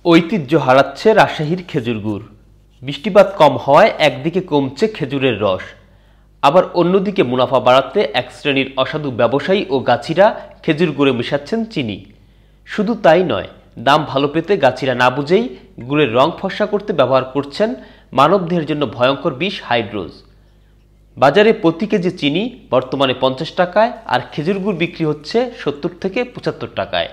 ঐতিহ্য হারাচ্ছে রাজশাহীর খেজুর গুড়। বৃষ্টিপাত কম হওয়ায় একদিকে কমছে খেজুরের রস, আবার অন্যদিকে মুনাফা বাড়াতে এক শ্রেণীর অসাধু ব্যবসায়ী ও গাছিরা খেজুর গুড়ে মেশাচ্ছেন চিনি। শুধু তাই নয়, দাম ভালো পেতে গাছিরা না বুঝেই গুড়ের রং ফর্সা করতে ব্যবহার করছেন মানবদেহের জন্য ভয়ঙ্কর বিষ হাইড্রোজ। বাজারে প্রতি কেজি চিনি বর্তমানে 50 টাকায়, আর খেজুর গুড় বিক্রি হচ্ছে 70 থেকে 75 টাকায়।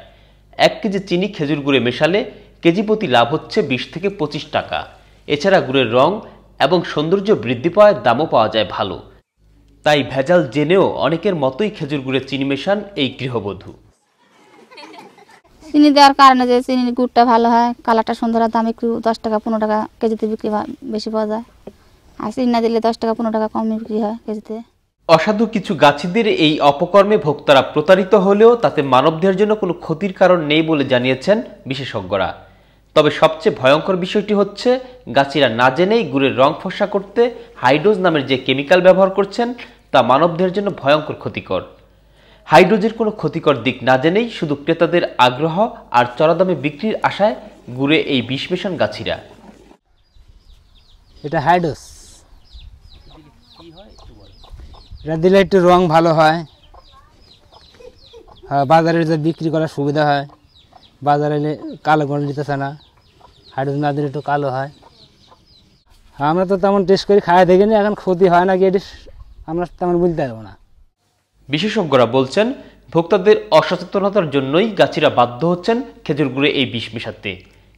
1 কেজি চিনি খেজুর গুড়ে মেশালে কেজি প্রতি লাভ হচ্ছে 20 থেকে 25 টাকা। এছাড়া গুড়ের রং এবং সৌন্দর্য বৃদ্ধি পাওয়ায় দামও পাওয়া যায় ভালো। তাই ভেজাল জেনেও অনেকের মতোই খেজুর গুড়ে চিনি মেশান এই গৃহবধূ। চিনি দেওয়ার কারণে যে চিনির গুড়টা ভালো হয়, কালারটা সুন্দর হয়, দাম একটু 10 টাকা 15 টাকা কেজিতে বিক্রি বেশি পাওয়া যায়। আর চিনি না দিলে 10 টাকা 15 টাকা কম বিক্রি হয় কেজিতে। অসাধু কিছু গাছিদের এই অপকর্মে ভোক্তারা প্রতারিত হলেও তাতে মানবদেহের জন্য কোনো ক্ষতির কারণ নেই বলে জানিয়েছেন বিশেষজ্ঞরা। তবে সবচেয়ে ভয়ঙ্কর বিষয়টি হচ্ছে গাছিরা না জেনেই গুড়ের রং ফর্সা করতে হাইড্রোজ নামের যে কেমিক্যাল ব্যবহার করছেন তা মানবদেহের জন্য ভয়ঙ্কর ক্ষতিকর। হাইড্রোজের কোনো ক্ষতিকর দিক না জেনেই শুধু ক্রেতাদের আগ্রহ আর চড়া দামে বিক্রির আশায় গুড়ে এই বিষ মেশান গাছিরা। এটা হাইড্রোজ, এটা দিলে একটু রং ভালো হয়, বাজারে যে বিক্রি করার সুবিধা হয়। বাজারে কালো গন্ধ দিতেছে না, হাইড্রোজ না দিলে একটু কালো হয়। আমরা তো তেমন টেস্ট করে খাওয়া দেখিনি, এখন ক্ষতি হয় না কি এটি আমরা তেমন বলতে পারবো না। বিশেষজ্ঞরা বলছেন, ভোক্তাদের অসচেতনতার জন্যই গাছিরা বাধ্য হচ্ছেন খেজুর গুড়ে এই বিষ মেশাতে।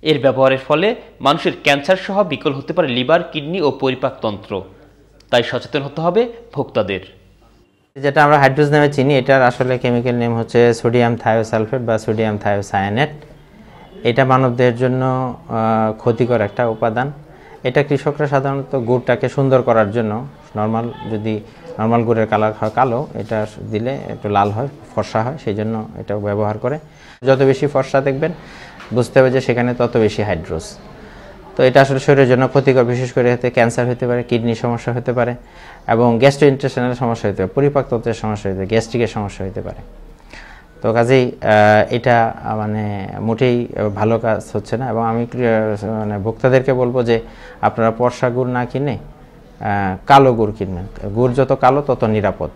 এর ব্যবহারের ফলে মানুষের ক্যান্সার সহ বিকল হতে পারে লিভার, কিডনি ও পরিপাকতন্ত্র। তাই সচেতন হতে হবে ভোক্তাদের। যেটা আমরা হাইড্রোজ নামে চিনি, এটার আসলে কেমিক্যাল নেম হচ্ছে সোডিয়াম থায়োসালফেট বা সোডিয়াম থায়োসায়ানেট। এটা মানবদেহের জন্য ক্ষতিকর একটা উপাদান। এটা কৃষকরা সাধারণত গুড়টাকে সুন্দর করার জন্য যদি নর্মাল গুড়ের কালার হয় কালো, এটা দিলে একটু লাল হয়, ফর্সা হয়, সেই জন্য এটা ব্যবহার করে। যত বেশি ফর্সা দেখবেন বুঝতে হবে যে সেখানে তত বেশি হাইড্রোজ। তো এটা আসলে শরীরের জন্য ক্ষতিকর, বিশেষ করে এতে ক্যান্সার হতে পারে, কিডনির সমস্যা হতে পারে এবং গ্যাস্ট্রোইন্টেস্টাইনাল সমস্যা হতে পারে, পরিপাকতন্ত্রের সমস্যা হতে পারে, গ্যাস্ট্রিকের সমস্যা হতে পারে। তো কাজেই এটা মানে মোটেই ভালো কাজ হচ্ছে না। এবং আমি ভোক্তাদেরকে বলবো যে আপনারা ফর্সা গুড় না কিনে কালো গুড় কিনবেন। গুড় যত কালো তত নিরাপদ।